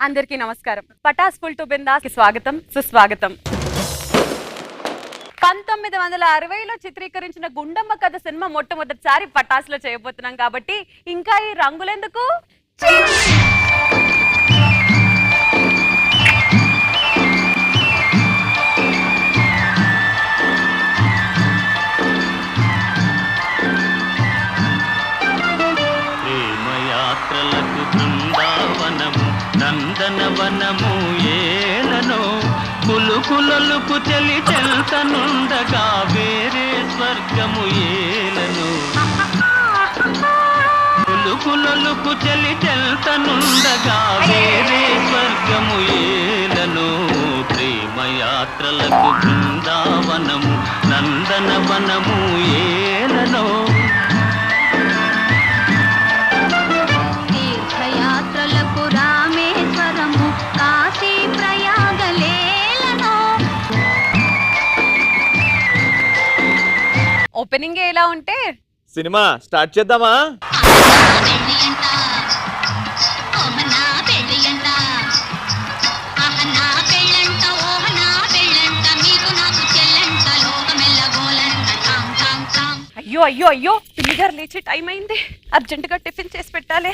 అందరికీ నమస్కారం. Pataas full to bindaas కి స్వాగతం, సుస్వాగతం. 1960లో చిత్రీకరించిన గుండమ్మ కథ సినిమా మొట్టమొదటిసారి పటాస్ లో చేయబోతున్నాం కాబట్టి ఇంకా ఈ రంగులెందుకు. నందనవనము ఏలనో కులుకులలుకు చెలి చెల్తనుండగా వేరే స్వర్గము ఏలను కులుకులలుకు చెలి చెల్తనుండగా వేరే స్వర్గము ఏలను ప్రేమయాత్రలకు బృందావనము నందనవనము ఏలనో ఓపెనింగ్ ఎలా ఉంటే సినిమా స్టార్ట్ చేద్దామా? అయ్యో అయ్యో అయ్యో పిన్ని గారు లేచి టైం అయింది, అర్జెంట్ గా టిఫిన్ చేసి పెట్టాలి.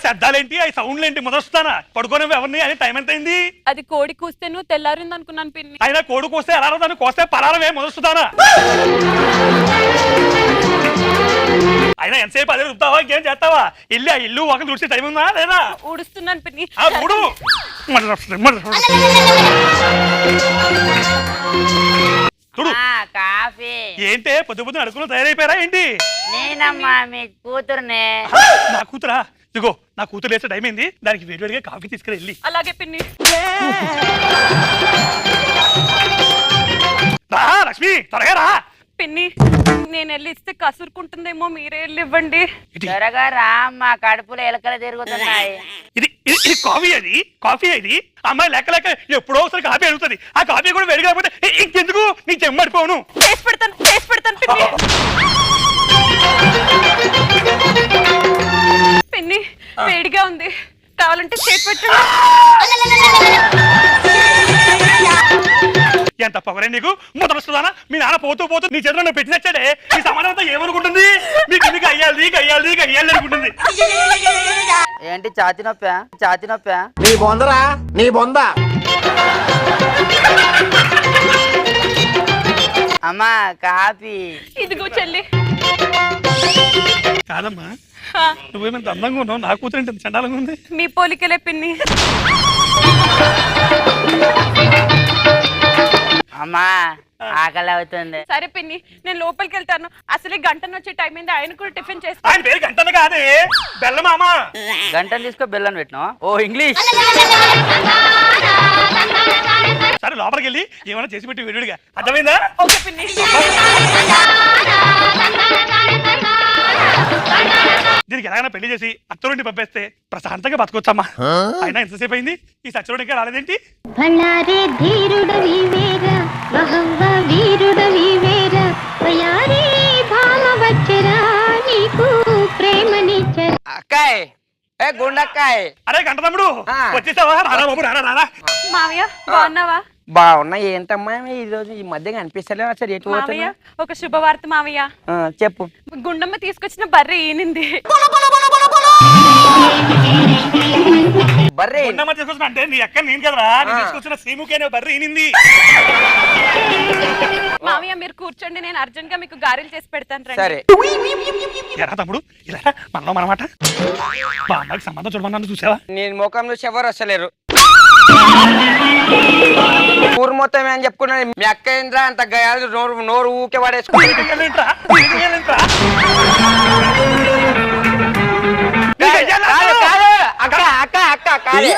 శబ్దాలేంటి, అవి సౌండ్లేంటి? మొదలుస్తానా పడుకోనే ఎవరిని అని టైం ఎంత అయింది? అది కోడి కూస్తేను తెల్లారింది అనుకున్నాను పిన్ని. అయినా కోడి కోస్తే ఎలా దాన్ని కోస్తే పరాలమే మొదలుస్తానా? అయినా ఎంతసేపు అదే రుద్దావా, ఇంకేం చేస్తావా? ఇల్లు ఆ ఇల్లు ఒక చూసి టైం ఉందా లేదా? ఊడుస్తున్నాను పిన్ని. చూడు కాఫీ ఏంటే పొద్దు పొద్దున అడుగులు తయారైపోయారా ఏంటి? నేనమ్మా మీ కూతురునే. నా కూతురా? ఇదిగో నా కూతురు లేచే టైం అయింది, దానికి వేడివేడిగా కాఫీ తీసుకెళ్ళి. అలాగే పిన్ని. రా లక్ష్మి, త్వరగా రా. పిన్ని నేను వెళ్ళి ఇస్తే కసురుకుంటుందేమో, మీరే వెళ్ళి ఇవ్వండి. త్వరగా రా అమ్మా, కడుపులో ఎలకలు తిరుగుతున్నాయి. ఇది ఇది కాఫీ, అది కాఫీ. అది అమ్మాయి లెక్క లెక్క ఎప్పుడో ఒకసారి కాఫీ అడుగుతుంది. ఆ కాఫీ కూడా వేడిగా లేకపోతే ఇంకెందుకు నీకు చెమ్మడిపోను. చేసి పెడతాను పిన్ని. పిన్ని వేడిగా ఉంది, కావాలంటే చేసి పెట్టండి. ఎంత పొగరే నీకు, మొదలుస్తుందానా? మీ నాన్న పోతూ పోతూ నీ చేతిలో నువ్వు పెట్టి నచ్చాడే, ఈ సమానం అంతా ఏమనుకుంటుంది? మీకు అయ్యాలి అనుకుంటుంది. ఏంటి ఛాతి నొప్పా? నీ బొందరా, నీ బొంద. అమ్మా కాఫీ. ఇదిగో చెల్లి. కాదమ్మా, నువ్వేమంత అందంగా ఉన్నావు, నా కూతురు ఎంత చండాలంగా ఉంది. మీ పోలికలే పిన్ని. అమ్మా ఆకలి అవుతుంది. సరే పిన్ని, నేను లోపలికి వెళ్తాను. అసలే గంటను వచ్చే టైం అయింది, ఆయన కూడా టిఫిన్ చేస్తాను. ఆయన పేరు గంటను కాదే, బెల్లమామ. గంటను తీసుకో బెల్లం పెట్టినా. ఓ ఇంగ్లీష్. సరే లోపలికి వెళ్ళి ఏమైనా చేసి పెట్టి వేడిగా, అర్థమైందా? ఓకే పిన్ని. దీనికి ఎలాగైనా పెళ్లి చేసి అత్తరుండి పంపేస్తే ప్రశాంతంగా బతకొచ్చమ్మా. అయినా ఎంతసేపు అయింది, ఈ సచ్చరుడు ఇంకా రాలేదేంటి? అక్కాయ్, ఏ గుండక్కాయ్. అరే గంట తమ్ముడు, వచ్చేసావా? రారా బాబు, రారా. మావయ్య బాగున్నావా? బాగున్నా. ఏంటమ్మా ఈ రోజు ఈ మధ్య కనిపిస్తలేవు అసలు? ఎటు మావయ్య ఒక శుభవార్త మావయ్య. చెప్పు. గుండమ్మ తీసుకొచ్చిన బర్రె ఈనింది. బర్రె గుండమ్మ తీసుకొచ్చిన అంటే నీ ఎక్కడ నేను కదరా, నేను తీసుకొచ్చిన శ్రీముఖి అనే బర్రె ఈనింది. మావయ్య మీరు కూర్చోండి, నేను అర్జెంట్ గా మీకు గారెలు చేసి పెడతాను. సరే. ఎరా తమ్ముడు, ఇలా మనలో మనమాట. మా అన్నకి సంబంధం చూడమన్నాను, చూసావా? నేను ముఖం చూసి ఎవరు వస్తలేరు. ఊరు మొత్తం అని చెప్పుకున్నాను. మీ అక్క ఏంద్రా అంత గయాలు నోరు ఊకే పడేసుకుని ఏంట్రా? అక్క అక్క అక్క కాదు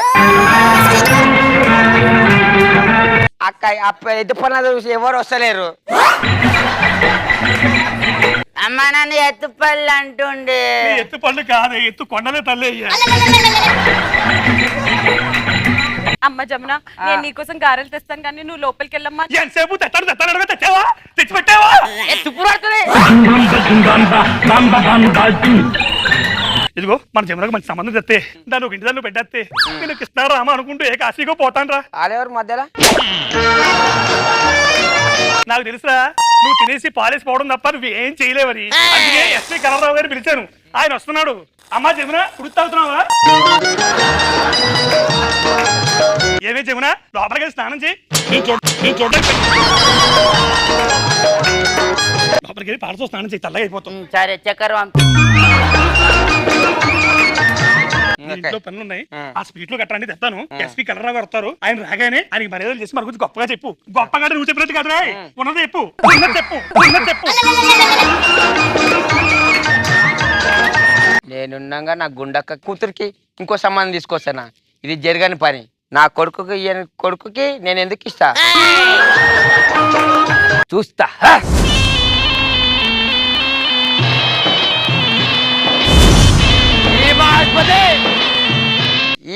అక్క అప్ప ఎద్దు పనులు చూసి ఎవరు వస్తలేరు. అమ్మ నన్ను ఎత్తుపల్లి అంటుండే. ఎత్తు పళ్ళు కాదు, ఎత్తు కొండలే తల్లి అయ్యా. అమ్మ జమున నేను నీకోసం గారెలు తెస్తాను కానీ నువ్వు లోపలికి వెళ్ళమ్మా. ఎంతసేపు తెస్తాను తెచ్చావా? తెచ్చి పెట్టావా? తుప్పు పడుతుంది. ఇదిగో మన జమునకు మంచి సంబంధం తెస్తే దాన్ని ఒక ఇంటి దాన్ని పెట్టేస్తే నేను కృష్ణారా అమ్మ అనుకుంటూ ఏ కాశీగో పోతాను రా. వాళ్ళెవరు మధ్యలో? నాకు తెలుసురా, నువ్వు తినేసి పాలేసి పోవడం తప్ప నువ్వు ఏం చేయలేవని. అందుకే ఎస్పీ కలరావు గారిని పిలిచాను, ఆయన వస్తున్నాడు. అమ్మా జమున కుడి తాగుతున్నావా? ఏమే జమున లోపలికి వెళ్ళి స్నానం చేయి. లోపలికి వెళ్ళి పాలతో స్నానం చేయి, చల్లగా అయిపోతాం. సరే చక్కెర ఇంట్లో పనులు ఉన్నాయి, ఆ స్పీడ్ లో కట్టండి తెస్తాను. ఎస్పీ కలరావు గారు వస్తారు, ఆయన రాగానే ఆయనకి మర్యాదలు చేసి మన గురించి గొప్పగా చెప్పు. గొప్పగా నువ్వు చెప్పినట్టు కాదు, ఉన్నది చెప్పు, ఉన్నది చెప్పు, ఉన్నది చెప్పు. నేనున్నాగా నా గుండక్క కూతురికి ఇంకో సంబంధం తీసుకొస్తానా? ఇది జరగని పని. నా కొడుకుకి ఈయన కొడుకుకి నేను ఎందుకు ఇస్తా? చూస్తా.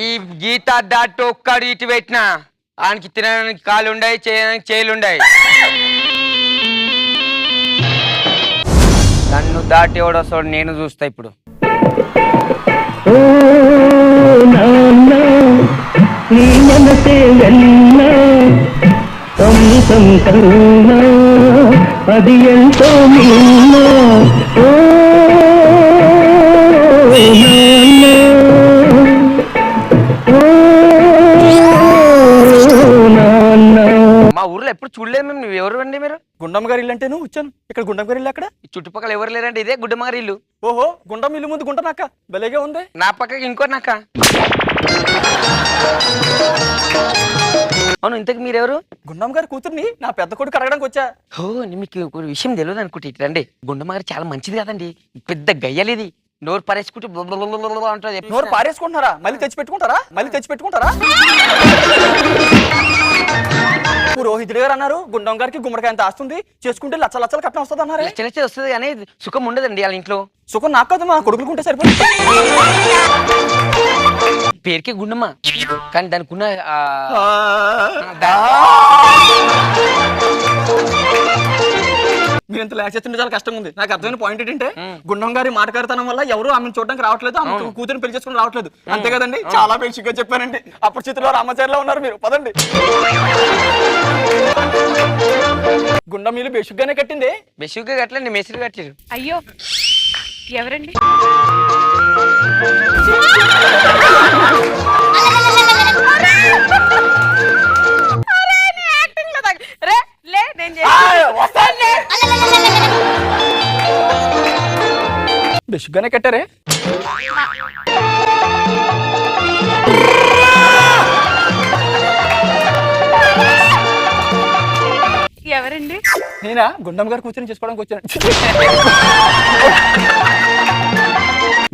ఈ గీత దాటి ఒక్కడు ఇటు పెట్టినా ఆయనకి తినడానికి కాళ్ళు ఉండాయి, చేయడానికి చేతులు ఉండాయి. నన్ను దాటి ఎవడొస్తాడు నేను చూస్తా ఇప్పుడు. నీ మనసే వెళ్ళినా అమృతం కన్నా అది ఎంతో మిన్నా. ఓ మా ఊర్లో ఎప్పుడు చూడలేదు మేము. నువ్వు ఎవరు అండి మీరు? గుండమ్మ గారి ఇల్లు అంటే నువ్వు వచ్చాను. ఇక్కడ గుండమ్మ గారి ఇల్లు అక్కడ ఈ చుట్టుపక్కల ఎవరు లేరండి. ఇదే గుడ్డమారి ఇల్లు. ఓహో గుండమ్మ ఇల్లు ముందు గుంట నాక భలేగా ఉంది. నా పక్కకి ఇంకో నాక. అవును, ఇంతకు మీరెవరు? గుండమ్మ గారి కూతుర్ని నా పెద్ద కొడుకు అడగడానికి వచ్చా. ఓ మీకు ఒక విషయం తెలియదు అనుకుంటే ఇట్లండి. గుండమ్మ గారు చాలా మంచిది కదండి, పెద్ద గయ్యలేది. నోరు పారేసుకుంటే అంటుంది. నోరు పారేసుకుంటున్నారా? మళ్ళీ తెచ్చి పెట్టుకుంటారా? మళ్ళీ తెచ్చి పెట్టుకుంటారా? పురోహితుడు గారు అన్నారు గుండం గారికి గుమ్మడికాయ అంత ఆస్తుంది, చేసుకుంటే లచ్చ లచ్చలు కట్నం వస్తుంది అన్నారు. లచ్చ వస్తుంది కానీ సుఖం ఉండదండి వాళ్ళ ఇంట్లో. సుఖం నాకు కాదు, మా కొడుకులుకుంటే సరిపోతుంది. పేరుకే గుండమ్మ కానీ దానికి ఉన్న మీరు ఇంత లేక చేస్తుంటే చాలా కష్టంగా ఉంది. నాకు అర్థమైన పాయింట్ ఏంటంటే గుండం గారి మాటకారితనం వల్ల ఎవరు ఆమెను చూడడానికి రావట్లేదు, ఆమె కూతురిని పెళ్లి చేసుకుని రావట్లేదు. అంతే కదండి. చాలా బేసిక్ గా చెప్పానండి. అప్పుడు చేతిలో రామాచారిలో ఉన్నారు మీరు. పదండి. గుండం మీరు బేసిక్ గానే కట్టింది. బేసిక్ గా కట్టలేండి, మేసిరి కట్టారు. అయ్యో ఎవరండి? బేసిక్ గానే కట్టారే. ఎవరండి? నేనా గుండం గారు కూతురిని చేసుకోవడానికి వచ్చాను.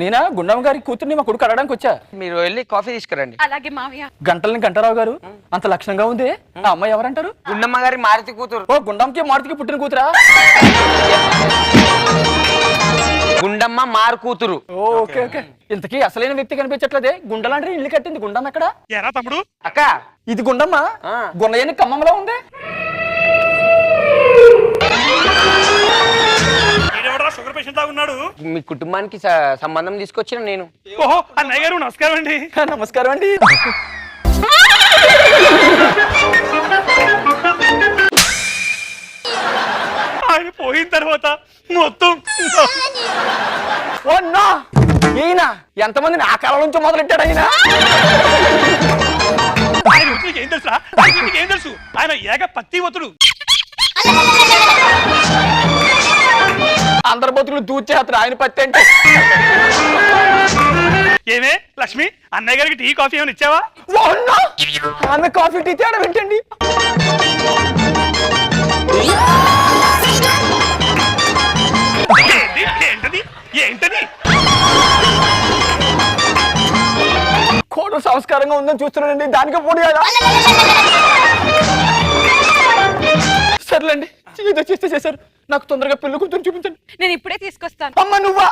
నేనా గుండం గారి కూతుర్ని మా కొడుకు అడగడానికి వచ్చా. మీరు వెళ్ళి కాఫీ తీసుకురండి. అలాగే మావయ్య. గంటలని గంటారావు గారు అంత లక్షణంగా ఉంది. ఆ అమ్మాయి ఎవరంటారు? గుండమ్మ గారి మారుతి కూతురు. ఓ గుండంకి మారుతికి పుట్టిన కూతురా? గుండమ్మ మారు కూతురు. Okay okay. ఇంతకీ అసలైన వ్యక్తి కనిపించట్లేదే. గుండలాంటి ఇల్లు కట్టింది గుండమ్మ ఎక్కడ? ఎరా తమ్ముడు? అక్క ఇది గుండమ్మ. గుండయ్యని ఖమ్మంలో ఉంది. షుగర్ పేషెంట్ లాగా ఉన్నాడు. మీ కుటుంబానికి సంబంధం తీసుకొచ్చిన నేను. ఓహో అన్నయ్య గారు నమస్కారం అండి. నమస్కారం అండి. ఆయన పోయిన తర్వాత మొత్తం ఈయన ఎంతమందిని ఆ కాలం నుంచి మొదలెట్టాడు ఆయన. ఆయన గురించి ఏం తెలుసా? ఆయన గురించి ఏం తెలుసు? ఆయన ఏక పత్తివతుడు. అందరి బతుకులు దూచేస్తారు ఆయన పత్తి అంటే. ఏమే లక్ష్మి, అన్నయ్య గారికి టీ కాఫీ ఏమైనా ఇచ్చావా? ఆమె కాఫీ టీ తేడా పెట్టండి. ఏంటది ఏంటది? కోడలు సంస్కారంగా ఉందని చూస్తున్నానండి, దానికే పోటీ కదా. సర్లేండి, ఏదో చేస్తే చేశారు. నాకు తొందరగా పెళ్లి కూతురు చూపించండి. నేను ఇప్పుడే తీసుకొస్తాను. అమ్మ నువ్వా?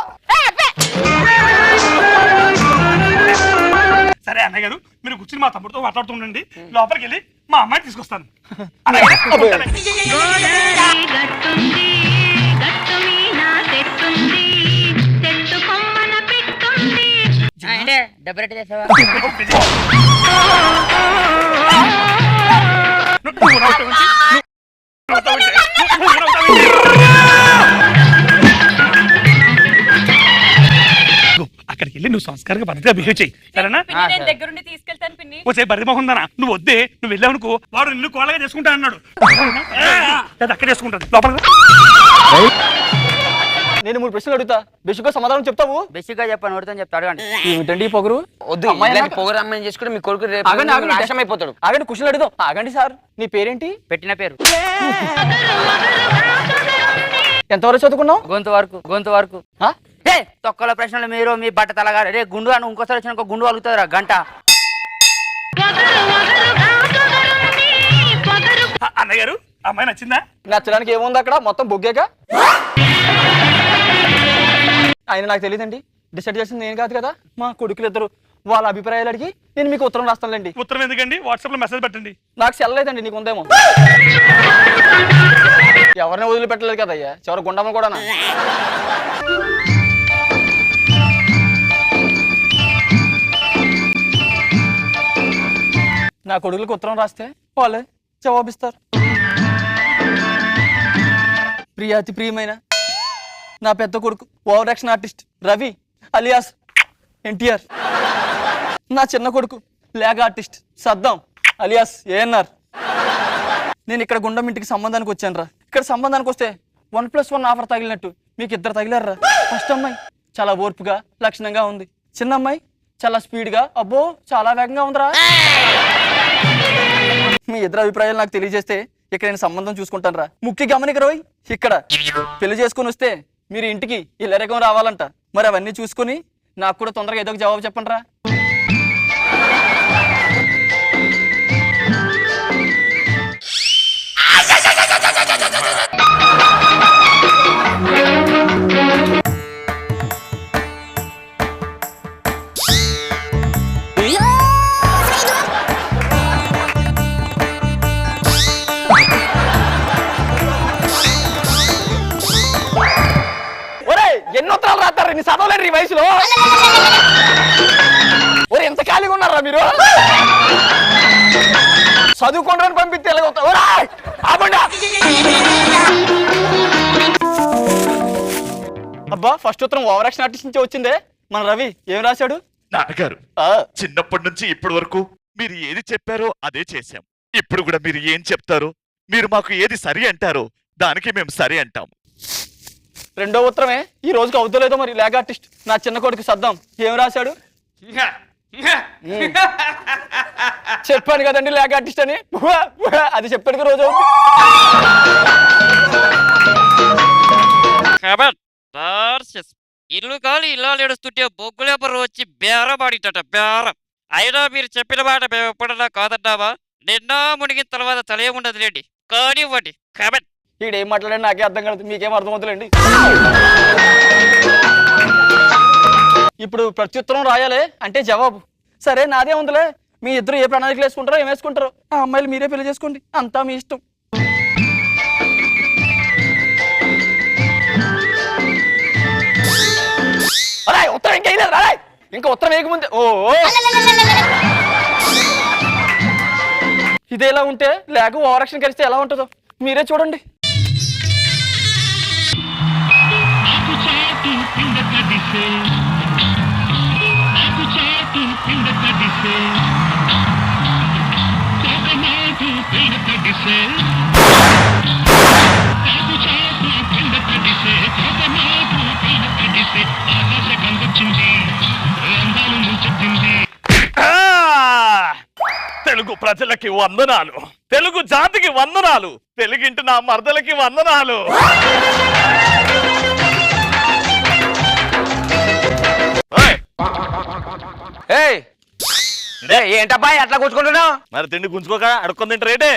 సరే అన్నయ్య గారు, మీరు కూర్చుని మా తమ్ముడితో మాట్లాడుతుండండి. లోపలికి వెళ్ళి మా అమ్మాయిని తీసుకొస్తాను. అన్నయ్య గారు, ఉంటానండి. గోదావరి గట్టుంది గట్టు మీద తెస్తుంది చెట్టు కొమ్మన పెట్టుంది. అంటే డబ్బరెట్ చేసావా? నువ్వు నవ్వుతావేంటి? నువ్వు నవ్వుతావేంటి? అక్కడికి వెళ్ళి నువ్వు సంస్కారంగా పద్ధతిగా బిహేవ్ చేయి, సరేనా? పిన్ని, నేను దగ్గరుండి తీసుకెళ్తాను పిన్ని. వచ్చే బర్రె మొహందనా, నువ్వు వద్దే. నువ్వు వెళ్ళావనుకో వాడు నిన్ను కోళ్ళగా చేసుకుంటా అన్నాడు. అది అక్కడ చేసుకుంటాను. లోపల నేను 3 ప్రశ్నలు అడుగుతా, బేసిక్గా సమాధానం చెప్తావు. బెసిక్గా చెప్పాను, నోటితో చెప్తా, అడగండి. ఏమిటండి ఈ పొగరు? వద్దు, అమ్మాయి ఇలాంటి అన్నాక- పొగరు అమ్మాయిని చేసుకుంటే మీ కొడుకు రేపు ఆగండి, ఆగండి. నాశనం అయిపోతాడు. ఆగండి, క్వశ్చన్ అడుగుదాం. ఆగండి సార్, నీ పేరేంటి? పెట్టిన పేరు ఎంతవరకు చదువుకున్నావు? గొంతు వరకు ఆ? ఏ తొక్కల ప్రశ్నలు మీరు మీ బట్ట తలగా రే గుండు అని ఇంకోసారి వచ్చిన గుండు అలుగుతుందిరా గంట. అన్నయ్య గారు, అమ్మాయి నచ్చిందా? నచ్చడానికి ఏముంది అక్కడ, మొత్తం బొగ్గేగా. ఆయన నాకు తెలియదండి, డిసైడ్ చేసింది నేను కాదు కదా. మా కొడుకులు ఇద్దరు వాళ్ళ అభిప్రాయాలు అడిగి నేను మీకు ఉత్తరం రాస్తానులేండి. ఉత్తరం ఎందుకండి? వాట్సాప్ లో మెసేజ్ పెట్టండి. నాకు సెల్లలేదండి, నీకు ఉందేమో. ఎవరిని వదిలిపెట్టలేదు కదయ్యా, చివరి గుండమ్మ కూడా. నా కొడుకులకు ఉత్తరం రాస్తే వాళ్ళే జవాబిస్తారు. ప్రియాతి ప్రియమైన నా పెద్ద కొడుకు over action artist Ravi alias NTR, నా చిన్న కొడుకు లేగ ఆర్టిస్ట్ సద్దాం అలియాస్ ఏఎన్ఆర్. నేను ఇక్కడ గుండం ఇంటికి సంబంధానికి వచ్చాను రా. ఇక్కడ సంబంధానికి వస్తే 1+1 ఆఫర్ తగిలినట్టు మీకు 2 తగిలారా. ఫస్ట్ అమ్మాయి చాలా ఓర్పుగా లక్షణంగా ఉంది. చిన్న అమ్మాయి చాలా స్పీడ్గా, అబ్బో చాలా వేగంగా ఉందిరా. మీ ఇద్దరు అభిప్రాయాలు నాకు తెలియజేస్తే ఇక్కడ నేను సంబంధం చూసుకుంటాను రా. ముఖ్య గమనిక రోయ్, ఇక్కడ పెళ్లి చేసుకుని వస్తే మీరు ఇంటికి ఇల్లరికం రావాలంట. మరి అవన్నీ చూసుకుని నాకు కూడా తొందరగా ఏదో ఒక జవాబు చెప్పండి రా. ఎన్ని ఉత్తరాలు రాస్తారు, నీ చదవలేరు ఈ వయసులో. ఒరే ఎంత ఖాళీగా ఉన్నారా మీరు? చదువుకుంటారని పంపిస్తే అబ్బా, ఫస్ట్ ఉత్తరం ఓవర్ యాక్షన్ ఆర్టిస్ట్ నుంచి వచ్చిందే. మన రవి ఏం రాశాడు? నాన్నగారు, చిన్నప్పటి నుంచి ఇప్పటి వరకు మీరు ఏది చెప్పారో అదే చేశాం. ఇప్పుడు కూడా మీరు ఏం చెప్తారో, మీరు మాకు ఏది సరి అంటారో దానికి మేము సరి అంటాం. రెండో ఉత్తరమే ఈ రోజుకి అవుతలేదో మరి. లేగ ఆర్టిస్ట్ నా చిన్న కొడుకు సద్దాం ఏం రాశాడు? చెప్పాను కదండి లేగ ఆర్టిస్ట్ అని. అది చెప్పాడు రోజు అవుతుంది. ఇల్లు కాలి ఇలా ఏడుస్తుంటే బొగ్గులేపరు వచ్చి బేరమాడిట బేరం. అయినా మీరు చెప్పిన మాట మేము ఎప్పుడన్నా కాదన్నావా? నిన్న మునిగిన తర్వాత తలే ఉండదులేండి, కానివ్వండి. కాబట్టి ఈడేం మాట్లాడండి నాకే అర్థం కాదు, మీకేం అర్థమవుతుందండి. ఇప్పుడు ప్రత్యుత్తరం రాయాలి అంటే జవాబు. సరే నాదే ఉందిలే, మీ ఇద్దరు ఏ ప్రణాళికలు వేసుకుంటారో ఏం వేసుకుంటారో ఆ అమ్మాయిలు మీరే పెళ్లి చేసుకోండి, అంతా మీ ఇష్టం. ఉత్తరం ఇంకా వేయలేదు రా, ఇంకా ఉత్తరం వేయకముందే ఓ ఇదేలా ఉంటే లేక ఓవర్ యాక్షన్ కలిస్తే ఎలా ఉంటుందో మీరే చూడండి. తెలుగు ప్రజలకి వందనాలు. తెలుగు జాతికి వందనాలు, తెలుగింటి నా మరదలకి వందనాలు. ఏంటబ్బా అట్లా కూర్చుకుంటున్నావు? మరి తిండి గుంజుకోక అడుక్కొని తింటారు ఏంటే?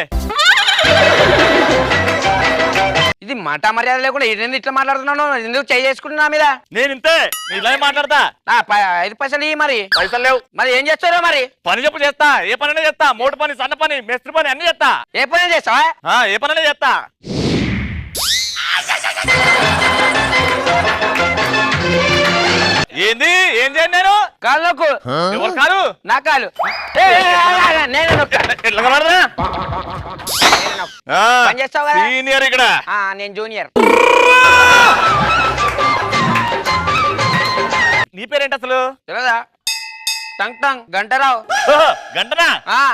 ఇది మాట మర్యాద లేకుండా ఏంటి ఇట్లా మాట్లాడుతున్నాను? ఎందుకు చేయి చేసుకుంటున్నా మీద? నేను ఇంతే, ఇలా మాట్లాడతా. 5 పైసలు ఇవి. మరి పైసలు లేవు. మరి ఏం చేస్తారో? మరి పని చెప్పు చేస్తా. ఏ పనైనా చేస్తా. మోటు పని, సన్న పని, మేస్త్రి పని అన్ని చేస్తా. ఏ పని చేస్తావా? ఏ పనైనా చేస్తా. ఏంది? ఏం చేయండి నేను? కాలు నొక్కు. ఎవరు కాలు? నా కాలు. నేను పని చేస్తావు కదా? సీనియర్ ఇక్కడ. నేను జూనియర్. నీ పేరేంటి అసలు? తెలియదా? టంగ్ టంగ్ గంటరావు. గంటనా?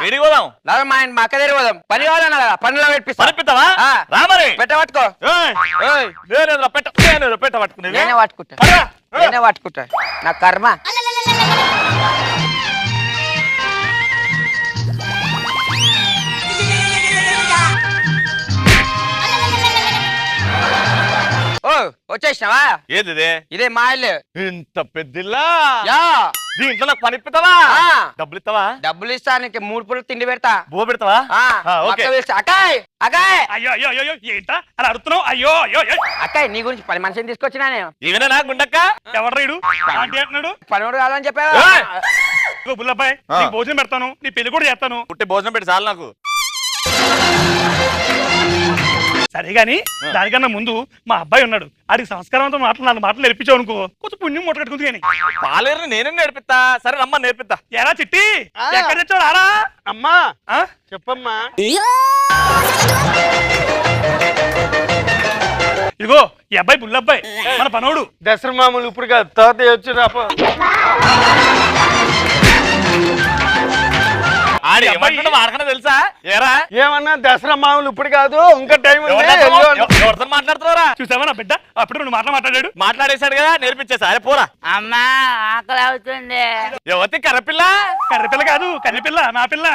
ఏడికి పోదాం? మా అక్క దగ్గర పోదాం. పని కావాలన్నా కదా, పనిలో పెట్టిస్తావా? రా మరి. పెట్టబట్టుకో. పెట్టబట్టుకునే నేనే పట్టుకుంటా. నా కర్మ. ఓ వచ్చేసినావా? ఏది ఇదే మా ఇల్లు. ఇంత పెద్దిల్లా? యా. దీంట్లో నాకు పని ఇస్తావా? డబ్బులు ఇస్తావా? డబ్బులు ఇస్తా. నీకు 3 పూటలు తిండి పెడతా. బో పెడతావా? అక్కాయ్ అక్కాయ్. అయ్యో అయ్యో అయ్యో ఏంటా అలా అడుగుతున్నావు? అయ్యో అయ్యో అక్కాయ్ నీ గురించి 10 మనిషిని తీసుకొచ్చినా నేను. ఈవెనా నా గుండక్క? ఎవరు రీడు ఆంటీ అంటున్నాడు? పనివాడు కావాలని చెప్పావా? బుల్లబ్బాయ్ నీకు భోజనం పెడతాను, నీ పెళ్లి కూడా చేస్తాను. పుట్టి భోజనం పెట్టి చాలు నాకు. సరే గాని దానికన్నా ముందు మా అబ్బాయి ఉన్నాడు, ఆడికి సంస్కారంతో మాటలు నేర్పించావు అనుకో, కొంచెం పుణ్యం మూట కట్టుకుంది. కానీ పాలేరు నేనే నేర్పిస్తా. సరే రమ్మా నేర్పిస్తా. ఎలా చిట్టి ఎక్కడ తెచ్చావు? రారా అమ్మా. చెప్పమ్మా. ఇదిగో ఈ అబ్బాయి బుల్లబ్బాయి, మన పనోడు. దసరా మామూలు ఇప్పుడు కాదు, తాతయ్య వచ్చి రాప. తెలుసా? ఏరా ఏమన్నా దసరా మామూలు ఇప్పుడు కాదు, ఇంకా టైం మాట్లాడుతున్నారా? చూసావా నా బిడ్డ అప్పుడు రెండు మాట్లాడాడు. మాట్లాడేశాడు కదా, నేర్పించేసా. అరే పోరా. అమ్మా ఆకలి అవుతుంది. ఎవరి కర్రపిల్ల? కర్రపిల్ల కాదు, కన్నిపిల్ల, నా పిల్ల.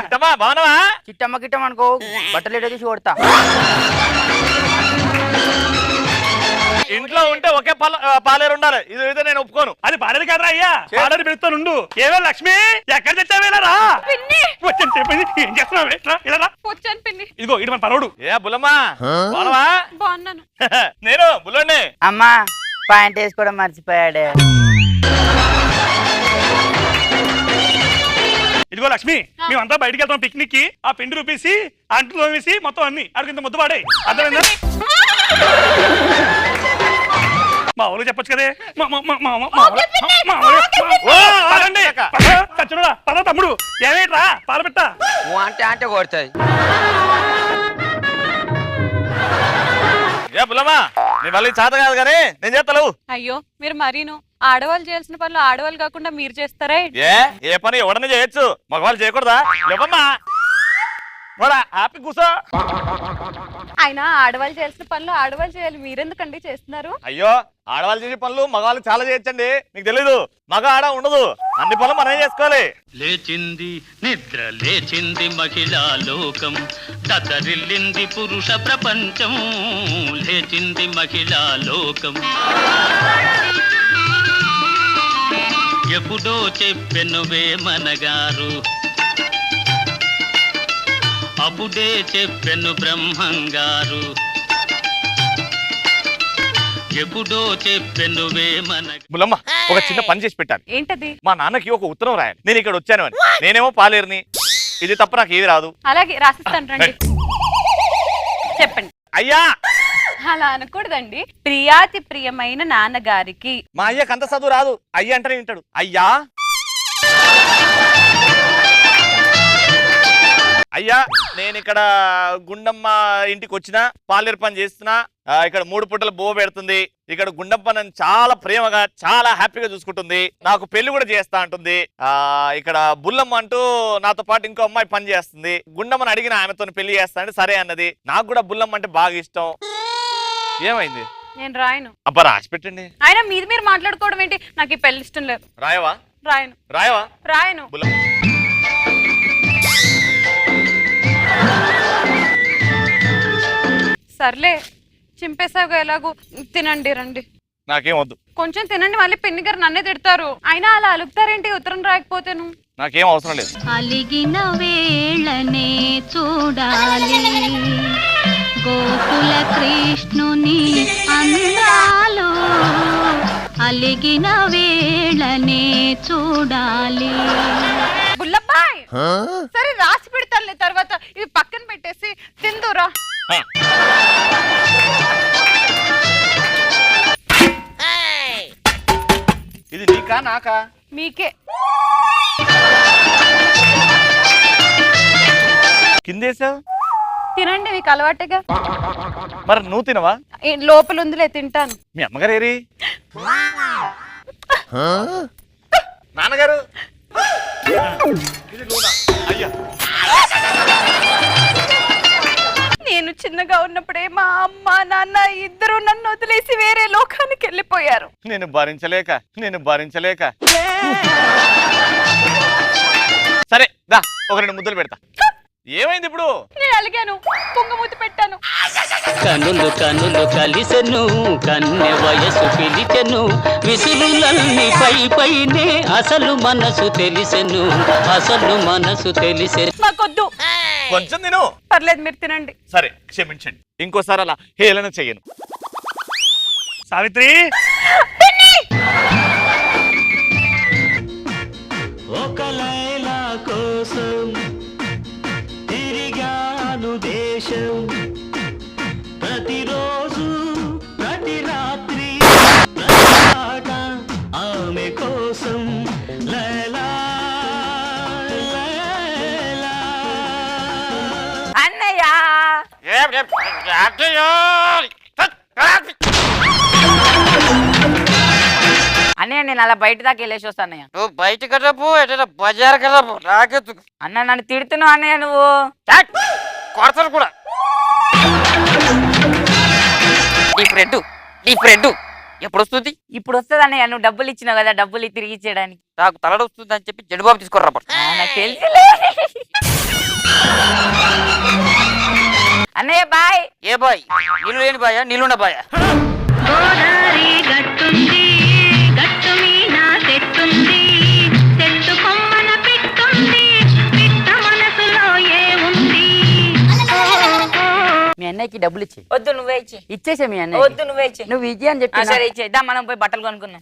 బాగున్నావా? చిట్టమ్మ గిట్టం అనుకో, బట్టలు ఎడ తీసి కొడతా. ఇంట్లో ఉంటే ఒకే పాలేరు ఉండాలి. ఇది నేను ఒప్పుకోను. అది పాలేరు కాదురా అయ్యా, పాలేరు పెడతానుండు. ఏవే లక్ష్మి ఎక్కడ తెచ్చావేలా? వచ్చాను చెప్పింది. ఏం చేస్తున్నావు? ఇలా వచ్చాను పిన్ని. ఇదిగో ఇది మన పనోడు. ఏ బుల్లమ్మా బాగున్నావా? బాగున్నాను. నేను బుల్లోని. అమ్మా పాయింట్ వేసుకోవడం మర్చిపోయాడే. ఇదిగో లక్ష్మి మేమంతా బయటికి వెళ్తాం పిక్నిక్ కి. ఆ పిండి రూపేసి అంటులో వేసి మొత్తం అన్ని అడిగింత ముద్దు పాడే. అర్థమైందా? మా ఊళ్ళు చెప్పొచ్చు కదే. పద తమ్ముడు. ఏమేట్రా పాలు పెట్ట అంటే అంటే కొడుతుంది. ఏ బుల్లమ్మా నీ వల్ల చేత కాదు కానీ నేను చేస్తాను. అయ్యో మీరు మరీను ఆడవాళ్ళు చేయాల్సిన పనులు ఆడవాళ్ళు కాకుండా మీరు చేస్తారా? ఏ పని ఎవడనే చేయొచ్చు, మగవాళ్ళు చేయకూడదా? లేవమ్మా హ్యాపీ కూసో. ఆయన ఆడవాళ్ళు చేయాల్సిన పనులు ఆడవాళ్ళు చేయాలి, మీరెందుకండి చేస్తున్నారు? అయ్యో ఆడవాళ్ళు చేసే పనులు మగవాళ్ళు చాలా చేయొచ్చండి. మీకు తెలీదు, మగ ఆడ ఉండదు. అన్ని పనులు మనమే చేసుకోవాలి. లేచింది నిద్ర లేచింది మహిళా లోకం, దతరిల్లింది పురుష ప్రపంచం. లేచింది మహిళా లోకం. ఎప్పుడో చెప్పెనువే మనగారు, అప్పుడే చెప్పెను బ్రహ్మంగారు. ఎప్పుడో చెప్పెనువే మన. బుల్లమ్మ ఒక చిన్న పని చేసి పెట్టాను. ఏంటది? మా నాన్నకి ఒక ఉత్తరం రాయాలి. నేను ఇక్కడ వచ్చాను అని. నేనేమో పాలేరుని. ఇది తప్ప నాకు ఏది రాదు. అలాగే రాసిస్తాను రండి. చెప్పండి. అయ్యా అలా అనకూడదండి. ప్రియాతి ప్రియమైన నాన్నగారికి. మా అయ్యకి అంత చదువు రాదు. అయ్య అంటేనే వింటాడు. అయ్యా అయ్యా నేను ఇక్కడ గుండమ్మ ఇంటికి వచ్చిన పాలేరు పని చేస్తున్నా. ఇక్కడ 3 పూటలు బో పెడుతుంది. ఇక్కడ గుండమ్మ నన్ను చాలా ప్రేమగా చాలా హ్యాపీగా చూసుకుంటుంది. నాకు పెళ్లి కూడా చేస్తా అంటుంది. ఇక్కడ బుల్లమ్మ అంటూ నాతో పాటు ఇంకో అమ్మాయి పని చేస్తుంది. గుండమ్మని అడిగిన ఆమెతో పెళ్లి చేస్తా అంటే సరే అన్నది. నాకు కూడా బుల్లమ్మ అంటే బాగా ఇష్టం. ఏమైంది? నేను రాయను. అబ్బా రాసి పెట్టండి. ఆయన మీది మీరు మాట్లాడుకోవడం ఏంటి? నాకు ఈ పెళ్లి ఇష్టం లేదు. రాయవా? రాయను. రాయవా? రాయను. బుల్లమ్మ సర్లే చింపేసావుగా ఎలాగో తినండి రండి. నాకేం వద్దు. కొంచెం తినండి, మళ్ళీ పిన్ని గారు నన్నే తిడతారు. అయినా అలా అలుగుతారేంటి ఉత్తరం రాకపోతేను? నాకేం అవసరం లేదు. అలిగిన వేళనే చూడాలి గోకుల కృష్ణుని అందాలు, అలిగిన వేళనే చూడాలి. బుల్లబ్బాయ్ సరే రాసి పెడతానులే తర్వాత, ఇవి పక్కన పెట్టేసి తిందురా. ఇది నీకా నాకా? మీకే. కిందేసావు. తినండి, మీకు అలవాటుగా. మరి నువ్వు తినవా? లోపల ఉందిలే, తింటాను. మీ అమ్మగారు ఏరి? నాన్నగారు అయ్యా, నేను చిన్నగా ఉన్నప్పుడే మా అమ్మ నాన్న ఇద్దరు నన్ను వదిలేసి వేరే లోకానికి వెళ్ళిపోయారు. నేను భరించలేక సరే దా ఒక 2 ముద్దలు పెడతా. ఏమైంది ఇప్పుడు? నేను అలిగాను, పొంగమూతి పెట్టాను. కనులు కనులు కలిసెను, కన్నె వయసు పిలిచెను, విసురులన్నీ పై పైనే అసలు మనసు తెలిసెను, మాకొద్దు. కొంచెం తిను. పర్లేదు, మీరు తినండి. సరే క్షమించండి, ఇంకోసారి అలా హేళన చెయ్యను. సావిత్రి, ఒక లైలా కోసం తిరిగాను దేశం, ప్రతిరోజు ప్రతి రాత్రి ఆమె కోసం లైలా లైలా. అన్నయ్య అన్నయ్య నేను అలా బయట దాకా వెళ్ళేసి వస్తా అన్నయ్య. నువ్వు బయట కదా పో, ఎటైనా బజార్ కదా పో, రాకెత్తు. అన్న నన్ను తిడుతున్నావు అన్నయ్య నువ్వు. కొడతారు కూడా. ఈ బ్రెడ్ ఎప్పుడు వస్తుంది? ఇప్పుడు వస్తుంది అన్నయ్య, నువ్వు డబ్బులు ఇచ్చినావు కదా, డబ్బులు తిరిగి ఇచ్చేయడానికి. నాకు తలడ వస్తుంది అని చెప్పి జడుబాబు తీసుకురా. నాకు తెలుసులే అన్నయ్య. బాయ్. ఏ బాయ్? నీళ్ళు లేని బాయా, నీళ్ళున్న బాయా? గోదారి గట్టుంది, గట్టు మీద తెట్టుంది, చెట్టు కొమ్మన పెట్టుంది, పిట్ట మనసులో ఏముంది? మీ అన్నయ్యకి డబ్బులు ఇచ్చే. వద్దు, నువ్వే ఇచ్చే. ఇచ్చేసే మీ అన్నయ్య. వద్దు, నువ్వే ఇచ్చే. నువ్వు ఇచ్చే అని చెప్పి. సరే ఇచ్చేద్దాం, మనం పోయి బట్టలు కొనుక్కుందాం.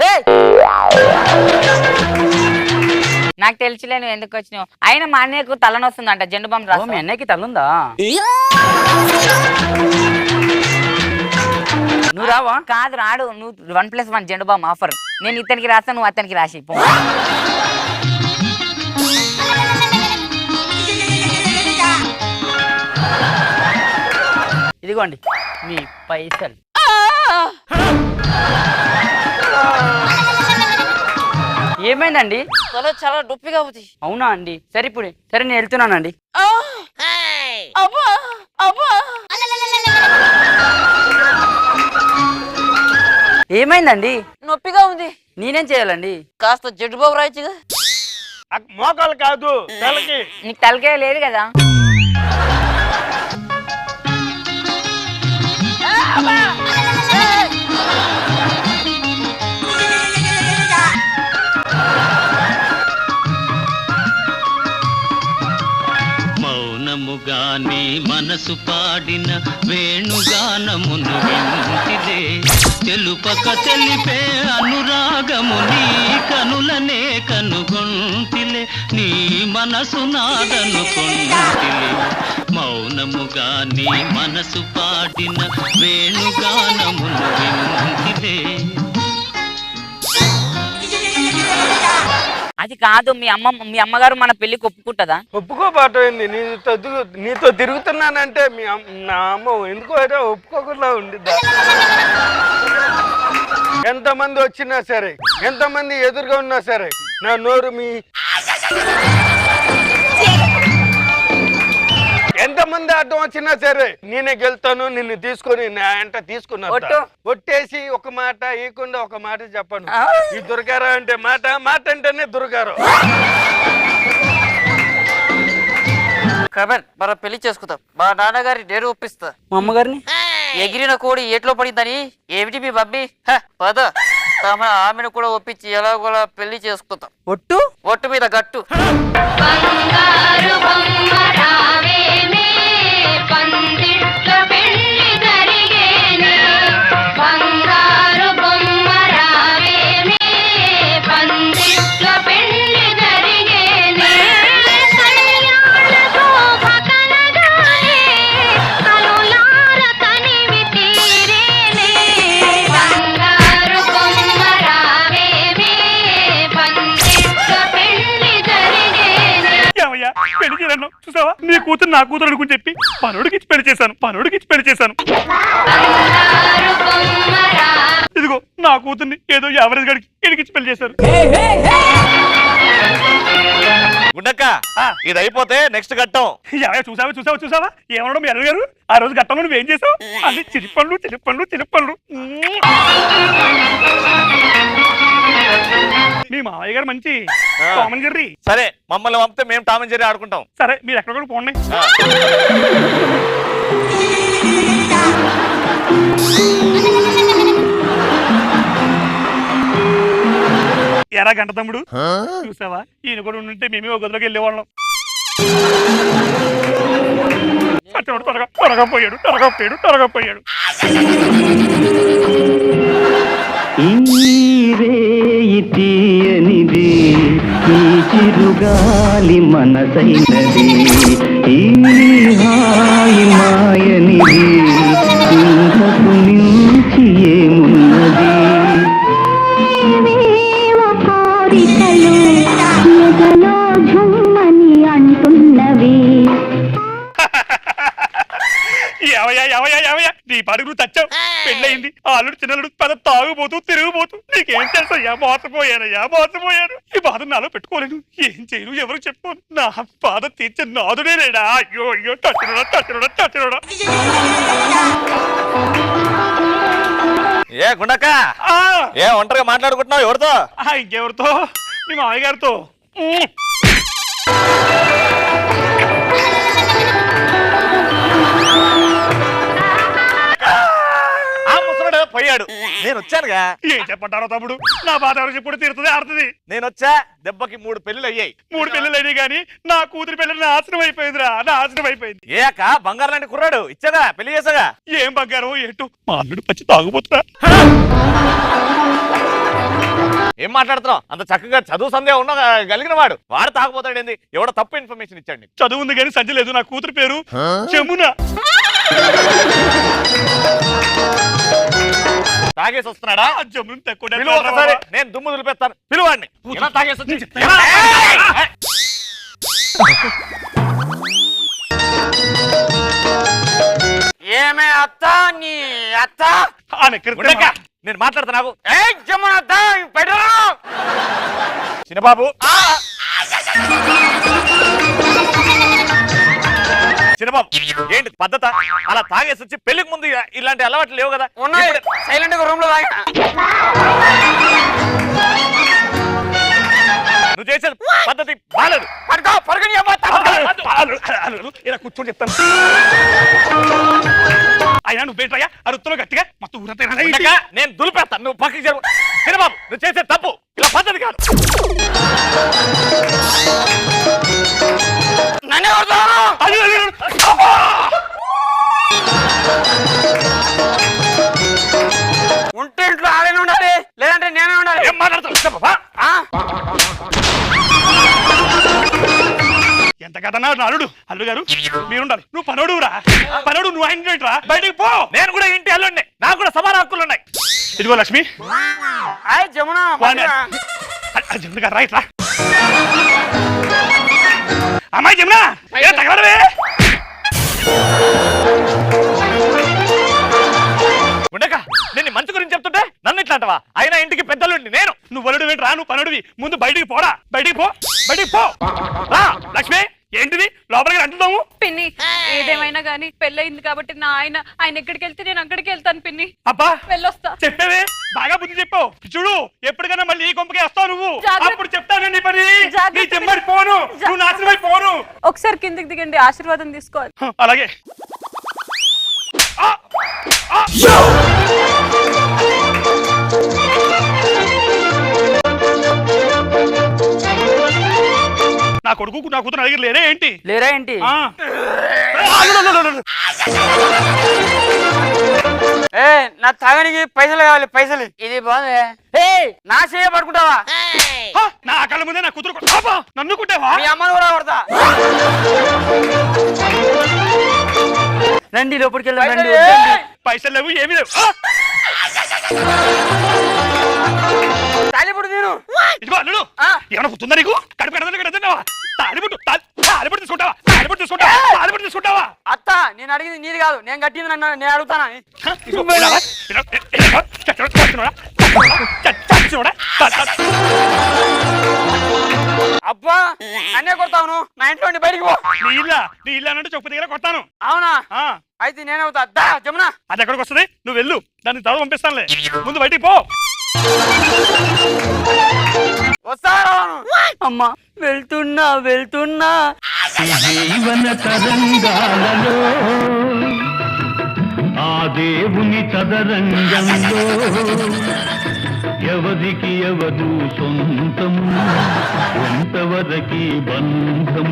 నాకు తెలుసులే నువ్వు ఎందుకు వచ్చినావు. అయినా మా అన్నయ్యకు తలనొస్తుందంట, జెండు బాంబు రాసు. మీ అన్నయ్యకి తలుందా? నువ్వు రావా? కాదు రాడు. నువ్వు 1+1 జెండు బాంబు ఆఫర్. నేను ఇతనికి రాస్తా, నువ్వు అతనికి రాసి పో. ఇదిగోండి మీ పైసలు. ఏమైందండి? చాలా నొప్పిగా అవుతుంది. అవునా అండి? సరే ఇప్పుడు సరే నేను వెళ్తున్నానండి. ఏమైందండి? నొప్పిగా ఉంది. నేనేం చేయాలండి? కాస్త జడ్డుబాబు రాయచ్చుగా. మోకాలు కాదు తలకి. నీకు తలకాయ లేదు కదా? మౌనముగానే మనసు పాడిన వేణుగానమును వింటిదే, తెలుపక తెలిపే అనురాగము నీ కనులనే కనుగొంటిలే, నీ మనసు నాదనుకొంటిలే. మౌనముగానే మనసు పాడిన వేణుగానమును వింటిదే. అది కాదు, మీ అమ్మగారు మన పెళ్లికి ఒప్పుకుంటుందా? ఒప్పుకోబాటైంది. నీతో తిరుగుతున్నానంటే నా అమ్మ ఎందుకో అయితే ఒప్పుకోకుండా ఉండిద్దా? ఎంతమంది వచ్చినా సరే, ఎంతమంది ఎదురుగా ఉన్నా సరే, నా నోరు ఎంతమంది అడ్డం వచ్చినా సరే నేనే గెలుతాను. నిన్ను తీసుకొని నా ఎంట తీసుకున్నా. ఒట్టేసి ఒక మాట ఇయకుండా ఒక మాట చెప్పను. ఈ దుర్గారా అంటే మాట అంటేనే దుర్గారు. కబర్ మన పెళ్లి చేసుకుందాం. మా నాన్నగారి నేను ఒప్పిస్తా. మా అమ్మగారిని ఎగిరిన కోడి ఏట్లో పడిందని ఏమిటి మీ బబ్బి పద తమ ఆమెను కూడా ఒప్పించి ఎలాగోలా పెళ్లి చేసుకుంటాం. ఒట్టు ఒట్టు మీద గట్టు. బంగారు బొమ్మ రావేమే పందిట్లో పెళ్లి జరిగేనే బంగారు బొమ్మ రావేమే పందిట్లో పెళ్లి జరిగేనే కళ్యాణ శోభ కలగానే కనులార తనివి తీరేనే బంగారు బొమ్మ రావేమే పందిట్లో పెళ్లి జరిగేనే. ఏమయ్యా పెళ్లి చేయను చూసావా? నీ కూతురు నా కూతురు అనుకుని చెప్పి పనుడికి ఇచ్చి పెళ్లి చేశాను. ఇదిగో నా కూతుర్ని ఏదో యావరేజ్ గడికి ఇడికిచ్చి పెళ్లి చేశారు. గుండక్క ఇది అయిపోతే నెక్స్ట్ ఘట్టం. ఏమయ్యా చూసావా ఏమన్నాడు మీ అల్లుడు గారు? ఆ రోజు ఘట్టంలో నువ్వేం చేసావు? అది చిలిపండ్లు. మీ మావయ్య గారు మంచి టామ్ అండ్ జెర్రీ. సరే మమ్మల్ని పంపితే మేము టామ్ అండ్ జెర్రీ ఆడుకుంటాం. సరే మీరు ఎక్కడ కూడా పోండి. ఎరా గంట తమ్ముడు చూసావా? ఈయన కూడా ఉంటే మేమే ఒక గదిలోకి వెళ్ళేవాళ్ళం. త్వరగా పోయాడు. తీయనిది ఈ చిరుగాలి మనసైనది ఈ హాయి మాయనిది ఇంతకు మించి ఏమున్నది కోరికలు ఎదలో ఝుమ్మని అంటున్నవి. ఏవయ్యా నీ పడుగు తచ్చావు. పెళ్ళయింది ఆల్లుడు చిన్నలుడు పెద్ద తాగుపోతూ తిరిగిపోతూ నీకేం తెలుసయ్యా? మోసపోయాను. ఈ బాధ నాలో పెట్టుకోలేను. ఏం చేయను? ఎవరు చెప్పు? నా బాధ తీర్చే నాదుడే లేడా? అయ్యో టచ్చినోడా. ఏ గుండక్క ఏ ఒంటరిగా మాట్లాడుకుంటున్నావు? ఎవరితో? ఇంకెవరితో? మీ మామయ్య గారితో. పోయాడు. నేను వచ్చానుగా. ఏం చెప్పంటారో తమ్ముడు? నా బాధ ఎవరు చెప్పుడు తీరుతుంది ఆడుతుంది. నేను వచ్చా దెబ్బకి 3 పెళ్లిళ్ళు అయ్యాయి. 3 పెళ్లిళ్ళు గానీ నా కూతురు పెళ్లి నాశనం అయిపోయింది. ఏక బంగారం లాంటి కుర్రాడు ఇచ్చాగా పెళ్లి చేసాగా. ఏం బంగారం ఏంటో? మా అల్లుడు పచ్చి తాగుపోతున్నా. ఏం మాట్లాడుతున్నావు? అంత చక్కగా చదువు సందేహం ఉన్న కలిగిన వాడు తాగుపోతాడేంది? ఎవడో తప్పు ఇన్ఫర్మేషన్ ఇచ్చాడు. చదువు ఉంది కానీ సంజయ్ లేదు. నా కూతురు పేరు జమున. తాగేసి వస్తున్నాడా? జమున నేను దుమ్ము దులిపేస్తాను. పిలువాడిని. ఏమే అత్త నీ అత్త నేను మాట్లాడతా. నాకు జమున చిన్నబాబు ఏంటి పద్ధత? అలా తాగేసి వచ్చి పెళ్లికి ముందు ఇలాంటి అలవాట్లు లేవు కదా? ఉన్నాయి. సైలెంట్ గా రూమ్ లో నువ్వు చేసేది పద్ధతి బాలేదు. ఇలా కూర్చొని చెప్తాను. అయినా నువ్వేంటయ్యా అరుత్తులో గట్టిగా మొత్తం ఊరంతా నేను దులిపేస్తాను. నువ్వు పక్కకి జరుగు. చిన్నబాబు నువ్వు చేసే తప్పు. ఇలా పద్ధతి కాదు. ఉంటే ఇంట్లో ఆడనే ఉండాలి, లేదంటే నేనే ఉండాలి. ఏం మాట్లాడుతున్నావు? ఎంత కదన్నా అల్లుడు. అల్లుడు గారు మీరుండాలి. నువ్వు పనోడురా. నువ్వు ఆయన రా. బయటికి పో. నేను కూడా ఇంటి అల్లుడిని. నాకు కూడా సమాన హక్కులు ఉన్నాయి. ఇదిగో లక్ష్మి. జమున జమున గారు రైట్ రా. అమ్మాయి జమున తగలవే. ఉండక నేను మంచి గురించి చెప్తుంటే నన్ను ఇట్లా అంటవా? అయినా ఇంటికి పెద్దలుండి నేను. నువ్వు అల్లుడు ఏంటి రా? నువ్వు పనుడివి. ముందు బయటికి పోరా. బయటికి పో రా. లక్ష్మి ఏంటిది లోపలికి అంటున్నాము? పిన్ని ఏదేమైనా గానీ పెళ్ళయింది కాబట్టి ఆయన ఎక్కడికి వెళ్తే నేను అక్కడికి వెళ్తాను పిన్ని. అబ్బా వెళ్ళొస్తా. చెప్పేవే బాగా బుద్ధి చెప్పావు. చూడు ఎప్పటికైనా మళ్ళీ ఈ కొంపకి వస్తావు నువ్వు. అప్పుడు చెప్తానండి పని. నీ చెమ్మడి పోను. నువ్వు నాశనమై పోను. ఒకసారి కిందికి దిగండి, ఆశీర్వాదం తీసుకోవాలి. అలాగే. నా కొడుకు నా కూతురు నా దగ్గర లేరే ఏంటి? లేరా ఏంటి? ఆ. ఏ నా తాగడానికి పైసలు కావాలి, పైసలు. ఇది బాగుంది. ఏ నా చేయ పడుకుంటావా? హ, నా కళ్ళ ముందే నా కూతురు నన్ను కుట్టావా? మీ అమ్మను కూడా కొడతా. రండి లోపలికి వెళ్దాం, రండి. పైసలు లేవు, ఏమీ లేవు. తాలిపుడు నేను. ఇదిగో అల్లుడు, ఏమైనా గుర్తుందా నీకు? కడుపు ఎడతావా? తాలిపుట్టు తీసుకుంటావా? తాలిపుట్టు తీసుకుంటావా? అత్త నేను అడిగింది నీది కాదు, నేను కట్టింది నన్ను నేను అడుగుతానా? అబ్బా అన్నే కొడతాను, నా ఇంట్లో నుండి బయటికి పో. నీ ఇల్లు అన్నట్టు చెప్పు దగ్గర కొడతాను. అవునా? అయితే నేనే అవుతా. దా జమునా. అది ఎక్కడికి వస్తుంది? నువ్వు వెళ్ళు, దాన్ని తర్వాత పంపిస్తానులే. ముందు బయటికి పో. వస్తాను. అమ్మా వెళ్తున్నా వెళ్తున్నా. జీవన తరంగాలలో ఆ దేవుని చదరంగంలో ఎవరికి ఎవరు సొంతం, ఎంతవరకి బంధం.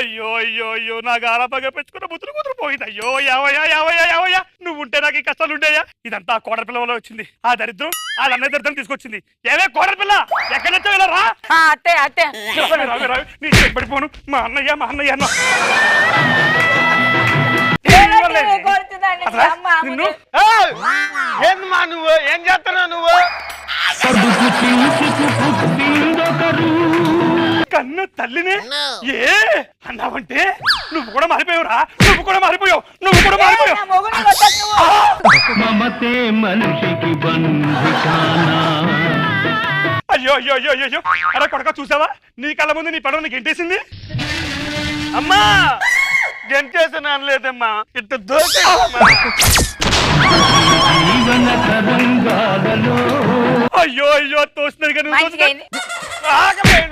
అయ్యో అయ్యో అయ్యో, నా గారాపగా పెంచుకున్న ముద్దురు కూతురు పోయింది. అయ్యో యావయ్యా నువ్వు ఉంటే నాకు ఈ కష్టాలు ఉండేయా? ఇదంతా ఆ కోడల పిల్ల వల్ల వచ్చింది. ఆ దరిద్రం వాళ్ళ అన్నయ్య దరిద్రం తీసుకొచ్చింది. ఏమే కోడల పిల్ల, ఎక్కడి నుంచో ఇలా రా. అట్టే అట్టే రావి నీ పడిపోను. మా అన్నయ్య అన్న నిన్ను ఏందమ్మా నువ్వు ఏం చేస్తున్నావు? నువ్వు కన్ను తల్లినే ఏ అన్నావంటే నువ్వు కూడా మారిపోయావురా. నువ్వు కూడా మారిపోయావు. మమతే మనిషికి బంధికానా. అయ్యో అయ్యో అయ్యో అయ్యో, అరే కొడక చూసావా? నీ కళ్ళ ముందు నీ పడవ నీకు గెంటేసింది. అమ్మా గెంటేసిన అనలేదమ్మా, ఇట్ట దోచేసమ్మా. జీవన తరంగాలలో అయ్యో అయ్యో తోసినది కానీ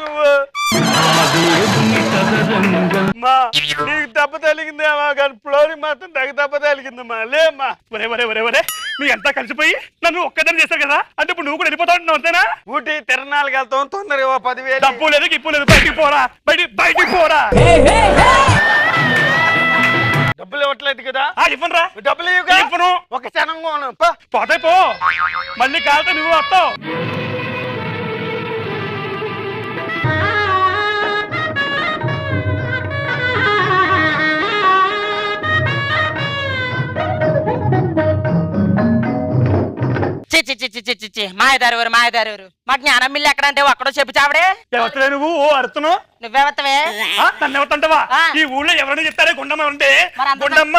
నువ్వు మా నీకు దెబ్బ తగిలిందేమా కానీ ఫ్లోరింగ్ మాత్రం దెబ్బ తగిలిందమ్మా. లేమ్మా. ఒరే మీ అంతా కలిసిపోయి నన్ను ఒక్కదాన్ని చేశారు కదా, అంటే ఇప్పుడు నువ్వు కూడా వెళ్ళిపోతా ఉంటున్నావు అంతేనా? ఊటీ తిరణాలకు వెళ్తాం, తొందరగా 10,000. డబ్బు లేదు గిప్పు లేదు, బయటికి పోరా. డబ్బులు ఇవ్వట్లేదు కదా? ఇవ్వనురా. డబ్బులు ఇవ్వను. ఒక క్షణం పోతే పో, మళ్ళీ కాలితే నువ్వు వస్తావు. మాయదారు మా జ్ఞానం మిల్లి ఎక్కడంటే ఒక్కడో చెప్పు చావడే. ఎవతలే నువ్వు అడుతున్నావు? నువ్వెవతవే? నన్ను ఎవతంటావా? ఈ ఊళ్ళో ఎవరైనా చెప్తారే గుండమ్మ అంటే గుండమ్మ.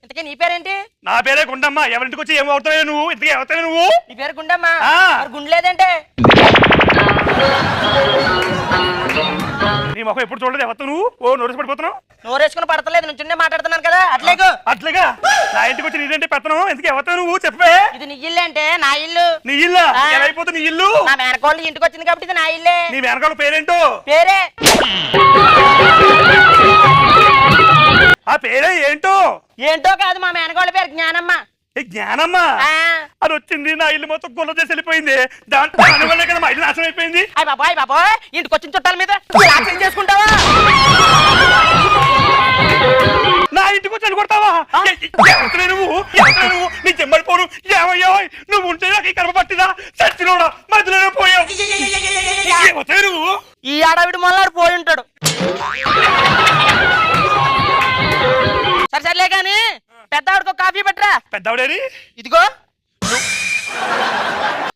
ఇంతకీ నీ పేరేంటి? నా పేరే గుండమ్మ. ఎవరింటికి వచ్చి ఏం అవుతావు నువ్వు? ఇంతకీ ఎవతావు నువ్వు? నీ పేరు గుండమ్మ? గుండు లేదంటే నీ మొహం ఎప్పుడు చూడలేదు. ఎవరు నువ్వు? ఓ నోరేసి పడిపోతున్నావు. నోరేసుకుని పడతలేదు, నుంచుండే మాట్లాడుతున్నాను కదా. అట్లేగా నా ఇంటికి వచ్చి నీదంటే పెత్తనం. ఎందుకు ఎవతావు నువ్వు? చెప్పే. ఇది నీ ఇల్లు అంటే నా ఇల్లు. నీ ఇల్లు ఎలా అయిపోతుంది? నీ ఇల్లు నా మేనకోళ్ళు ఇంటికి వచ్చింది కాబట్టి ఇది నా ఇల్లే. నీ మేనకోళ్ళ పేరేంటో? పేరే ఆ పేరే ఏంటో? ఏంటో కాదు, మా మేనకోళ్ళ పేరు జ్ఞానమ్మ. జ్ఞానమ్మ అది వచ్చింది. నా ఇల్లు మొత్తం గుల్ల చేసి వెళ్ళిపోయింది. దానివల్లే కదా మా ఇల్లు నాశనం అయిపోయింది. బాబాయ్ ఇంటికి వచ్చిన చుట్టాల మీద నాశనం చేసుకుంటావా? నా ఇంటికి వచ్చి కొడతావా? నువ్వు నీ చెమ్మడిపోను. ఏమయ్యా నువ్వు ఉంటే నాకు ఈ కర్మ పట్టిదా? చచ్చినోడా మధ్యలోనే పోయావు. నువ్వు ఈ ఆడవిడి మొదలాడు పోయి ఉంటాడు. సర్లే కానీ పెద్దవాడికి కాఫీ పెట్టరా. పెద్దవాడేది? ఇదిగో.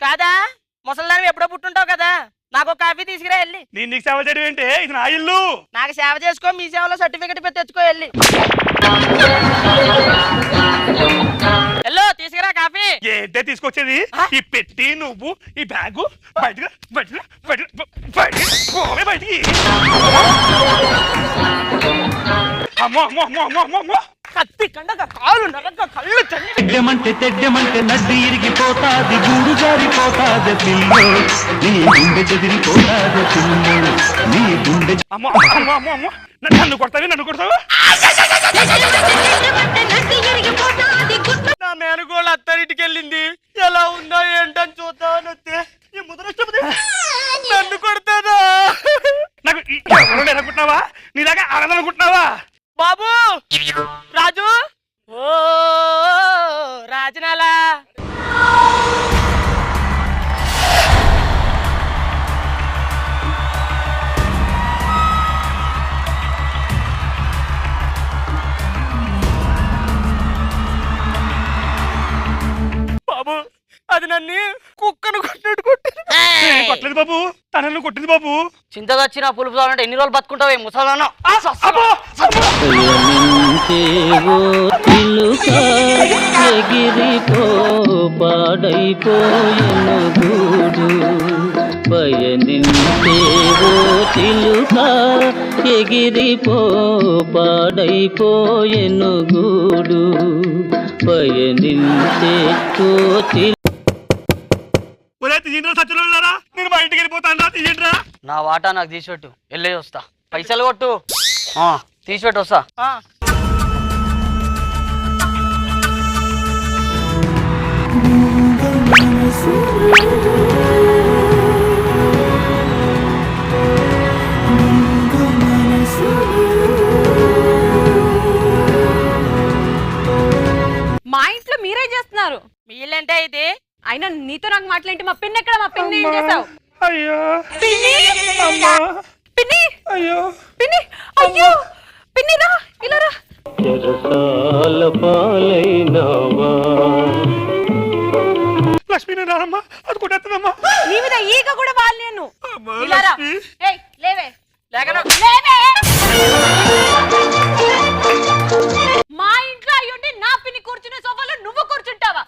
కాదా ముసలిదాన్ని ఎప్పుడో పుట్టుంటావు కదా, నాకు కాఫీ తీసుకురా వెళ్ళి. నేను నీకు సేవ చేయడం ఏంటి? ఇది నా ఇల్లు. నాకు సేవ చేసుకో, మీ సేవలో సర్టిఫికెట్ పెట్టి తెచ్చుకో వెళ్ళి. హలో తీసుకురా కాఫీ. ఏంటే తీసుకొచ్చేది? ఈ పెట్టి నువ్వు ఈ బ్యాగు బయటికి అమ్మో కత్తి కండక కాలు నరక కళ్ళు తెడ్డమంటే తెడ్డమంటే నడ్డి ఇరిగిపోతాది గూడు జారిపోతాది పిల్లో నీ గుండె చెదిరిపోతాది పిల్లో నీ గుండె అమ్మో అమ్మో అమ్మో అమ్మో నన్ను కొడతావు నా మేనగోళ్ళు అత్తారింటికి వెళ్ళింది ఎలా ఉందా ఏంటని చూద్దామని వస్తే ఈ ముదరష్టపతి నన్ను కొడతానా నాకు అనుకుంటున్నావా నీలాగా ఆడదనుకుంటున్నావా బాబు రాజు ఓ రాజనాలా బాబు అది నన్ను కుక్కను కొట్టినట్టు కొట్టలేదు బాబు తనను కొట్టింది బాబు. చింతగా వచ్చిన పులుపు కావాలంటే ఎన్ని రోజులు బతుకుంటావు ముసలాను ఎగిరిపో పాడైపోయెను గూడు పయనించేవో చిలుక ఎగిరిపో పాడైపోయెను గూడు పయనించే నేను మా ఇంటికి వెళ్ళిపోతాను రా తీయండిరా. నా వాటా నాకు తీసిపెట్టు వెళ్ళే వస్తా పైసలు కొట్టు తీసిపెట్టు వస్తా మా ఇంట్లో మీరే చేస్తున్నారు. వీళ్ళంటే ఇది అయినా నీతో నాకు మాట్లాడి మా పిన్ని ఎక్కడ? మా పిన్ని ఏం చేసావు? అయ్యో పిన్ని అమ్మా పిన్ని అయ్యో పిన్ని అయ్యో పిన్ని రా ఇలా రా. చెరసాల పాలైనవా లక్ష్మి నేను రానమ్మా అది కొట్టేస్తుందమ్మా. నీ మీద ఈగ కూడా వాళ్ళేను. అమ్మా, ఇలా రా. లక్ష్మి. ఏయ్ లేవే లేకనా లేవే. మా ఇంట్లో అయ్యుండి నా పిన్ని కూర్చునే సోఫాలో నువ్వు కూర్చుంటావా?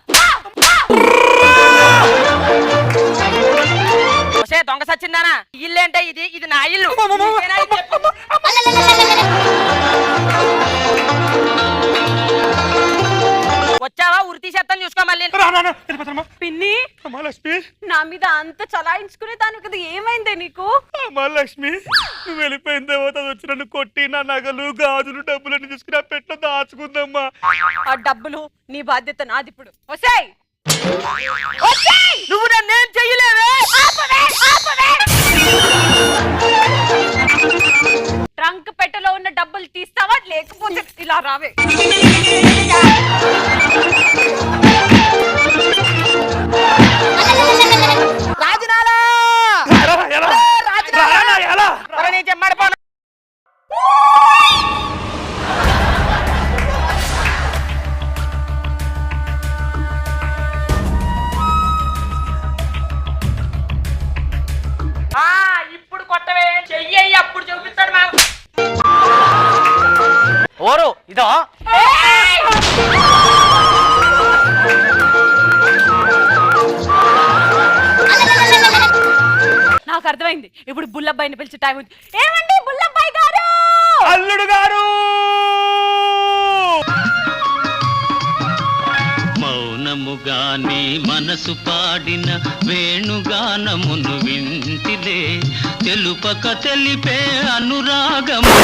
దొంగ సచ్చిందానా ఇల్లు అంటే ఇది ఇది నా ఇల్లు వచ్చావా ఉరి తీసేస్తాను చూసుకో మళ్ళీ పిన్ని అమ్మా లక్ష్మి నా మీద అంత చలాయించుకునే దాని కదా ఏమైందే నీకు? అమ్మా లక్ష్మి నువ్వు వెళ్ళిపోయిన తర్వాత అది వచ్చి నన్ను కొట్టి నా నగలు గాజులు డబ్బులన్నీ తీసుకుని ఆ పెట్లో దాచుకుందమ్మా. ఆ డబ్బులు నీ బాధ్యత నాది ఇప్పుడు. ఒసేయ్ నువ్వు నన్నేం చెయ్యలేవే. ట్రంక్ పెట్టెలో ఉన్న డబ్బులు తీస్తావా లేకపోతే ఇలా రావే. రాజనాలా నేను చెమ్మడిపోను. ఇప్పుడు కొట్టవే చెయ్యి అప్పుడు చూపిస్తాడు మాకు. ఓరు ఇదో నాకు అర్థమైంది. ఇప్పుడు బుల్లబ్బాయిని పిలిచే టైం ఉంది. ఏమండి బుల్లబ్బాయి గారు? అల్లుడు గారు మౌనముగానే మనసు పాడిన వేణుగానమును వింటిలే తెలుపక తెలిపే అనురాగము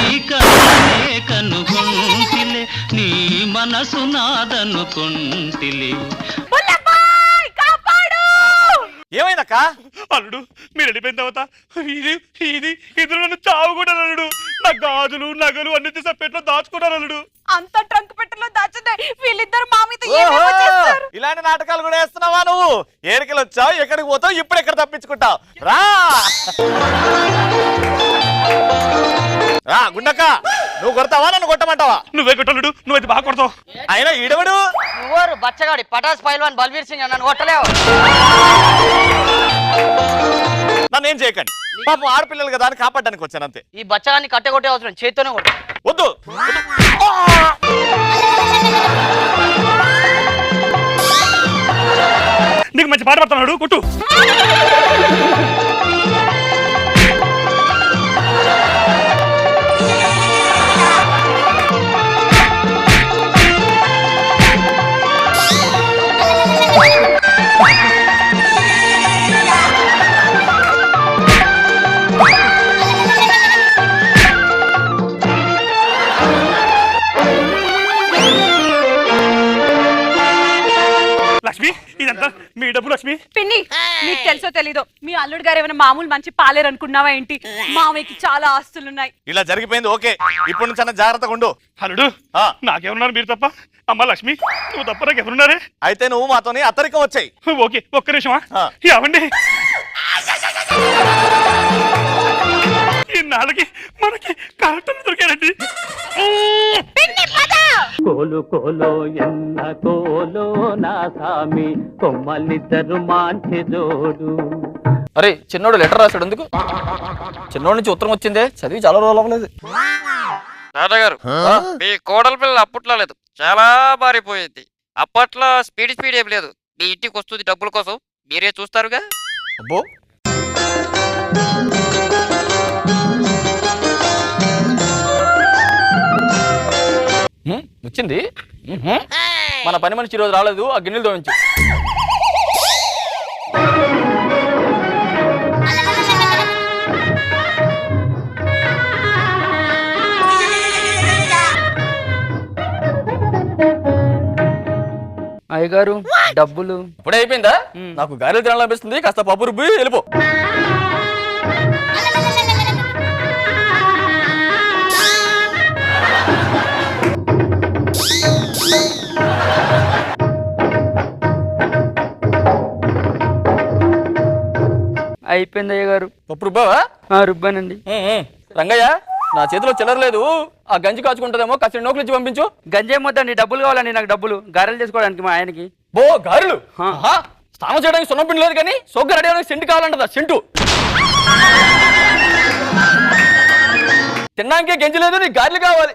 నీ కనులనే కనుగొంటిలే నీ మనసు నాదనుకొంటిలే. ఏమైందక్క అల్లుడు మీరు వెళ్ళిపోయిన తర్వాత ఇది ఇది ఇద్దరు నన్ను చావు కూడా అల్లుడు. నా గాజులు నగలు అన్ని తీసా పెట్లో దాచుకున్నారు అల్లుడు. అంత ట్రంక్ పెట్టెలో దాచుందే వీళ్ళిద్దరు మా మీద ఏమేమో చేస్తారు. ఇలాంటి నాటకాలు కూడా వేస్తున్నావా నువ్వు? ఏడికెళ్ళి వచ్చావు, ఎక్కడికి పోతావు, ఇప్పుడు ఎక్కడ తప్పించుకుంటావు? రా రా గుండక్క, నువ్వు కొడతావా నన్ను కొట్టమంటావా? నువ్వే కొట్టలుడు, నువ్వైతే బాగా కొడతావు. అయినా ఈడవడు నువ్వు బచ్చగాడి పటాస్ పైల్వాన్ బల్వీర్ సింగ్ నన్ను కొట్టలేవు. నన్ను ఏం చేయకండి, పాపం ఆడపిల్లలు కదా అని కాపాడడానికి వచ్చాను అంతే. ఈ బచ్చగాన్ని కట్టెకొట్టే అవసరం చేత్తోనే కొట్టు. వద్దు నీకు మంచి పాట పడుతున్నాడు కొట్టు. ఈ డబ్బు లక్ష్మి. పిన్ని నీకు తెలుసో తెలీదో మీ అల్లుడు గారు ఏమైనా మామూలు మంచి పాలేరు అనుకున్నావా ఏంటి? మామయ్యకి చాలా ఆస్తులున్నాయి. ఇలా జరిగిపోయింది ఓకే, ఇప్పుడు నుంచి అన్న జాగ్రత్తగా ఉండు. అల్లుడు నాకెవరున్నారు మీరు తప్ప? అమ్మ లక్ష్మి నువ్వు తప్ప నాకు ఎవరున్నారే? అయితే నువ్వు మాతోని అత్తరికం వచ్చాయి. ఓకే ఒక్క నిమిషమా అవండి. ఈ నాలుగు మనకి కరెక్ట్ దొరికారండి. కోలు కోలో ఎన్న కోలో నా సామి కొమ్మలిద్దరు మాంచి జోడు. అరే చిన్నోడు లెటర్ రాశాడు ఎందుకు? చిన్నోడు నుంచి ఉత్తరం వచ్చిందే, చదివి చాలా రోజులు అవ్వలేదు. తాతగారు మీ కోడల పిల్ల అప్పట్లో లేదు, చాలా మారిపోయింది. అప్పట్లో స్పీడ్ ఏం లేదు. మీ ఇంటికి వస్తుంది డబ్బుల కోసం, మీరే చూస్తారుగా. అబ్బో వచ్చింది. మన పని మనిషి ఈరోజు రాలేదు, ఆ గిన్నెలు తోమించు. అయ్యగారు డబ్బులు. ఇప్పుడే అయిపోయిందా? నాకు గారెలు తినాలనిపిస్తుంది, కాస్త పప్పు రుబ్బి వెళ్ళిపో. అయిపోయింది అయ్యగారు. పప్పు రుబ్బావా? రుబ్బానండి. రంగయ్య నా చేతిలో చిల్లరలేదు, ఆ గంజి కాచుకుంటుందేమో, కాస్త నోకులు ఇచ్చి పంపించు. గంజి ఏమొద్దండి, డబ్బులు కావాలండి నాకు. డబ్బులు గారెలు చేసుకోవడానికి మా ఆయనకి. బో గారెలు? స్నానం చేయడానికి సున్నం పిండి లేదు కానీ సోగ్గా రెడీ అవడానికి సెంటు కావాలంటదా? సెంటు తినడానికి గంజి లేదు, నీకు గారెలు కావాలి.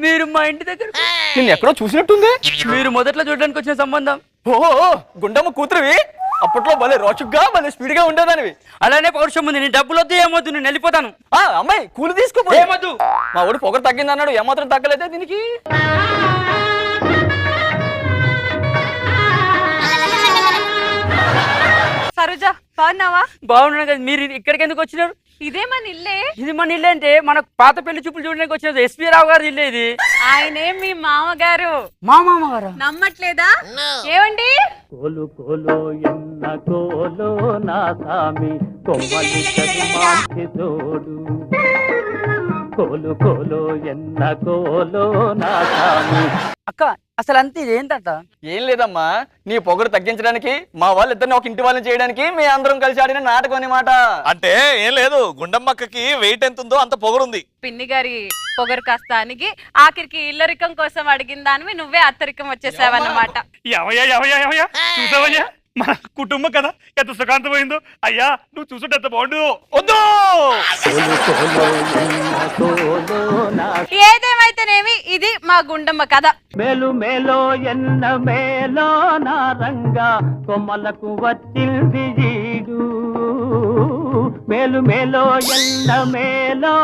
మీరు మా ఇంటి దగ్గర నిన్ను ఎక్కడో చూసినట్టుంది. మీరు మొదట్లో చూడడానికి వచ్చిన సంబంధం. ఓహో గుండమ్మ కూతురువి. అప్పట్లో భలే రోచుగ్గా భలే స్పీడ్ గా ఉండేదానివి. అలానే పౌరుషం ఉంది. నేను డబ్బులు వద్దు ఏమొద్దు, నేను వెళ్ళిపోతాను. అమ్మాయి కూలి తీసుకో. ఏమొద్దు. మా ఊడు పొగరు తగ్గింది అన్నాడు, ఏమాత్రం తగ్గలేదే దీనికి. సరోజా బాగున్నావా? బాగున్నాను కదా. మీరు ఇక్కడికి ఎందుకు వచ్చినారు? ఇదే మన ఇల్లే. ఇది మన ఇల్లు అంటే మన పాత పెళ్లి చూపులు చూడడానికి వచ్చినది. ఎస్పీ రావు గారు ఇల్లే ఇది. ఆయనే మీ మామగారు. మా మామగారు? నమ్మట్లేదా? ఏమండి? కోలు కోలో ఎన్న కోలో నా సామి కొమ్మలిద్దరు మాంచి జోడు. కోలు కోలో ఎన్న కోలో నా సామి. అక్క అసలు అంతే ఏంటంట? ఏం లేదమ్మా, నీ పొగరు తగ్గించడానికి మా వాళ్ళిద్దరిని ఒక ఇంటి వాళ్ళని చేయడానికి మీ అందరం కలిసి ఆడిన నాటకం అన్నమాట. అంటే ఏం లేదు, గుండమ్మక్కకి వెయిట్ ఎంత ఉందో అంత పొగరుంది. పిన్ని గారి పొగరు కాస్తానికి ఆఖరికి ఇల్లరికం కోసం అడిగిన దానివి నువ్వే అత్తరికం వచ్చేసావన్నమాట. ఎవయ్యా చూసావయ్యా మన కుటుంబం కదా ఎంత సుఖాంతమైందో. అయ్యా నువ్వు చూసుంటే ఎంత బాగుండు. వద్దు ఏదేమైతేనేమి ఇది మా గుండమ్మ కథ. మేలు మేలో ఎన్న మేలో నా రంగా కొమ్మలకు వచ్చింది జీడు. మేలు మేలో ఎన్న మేలో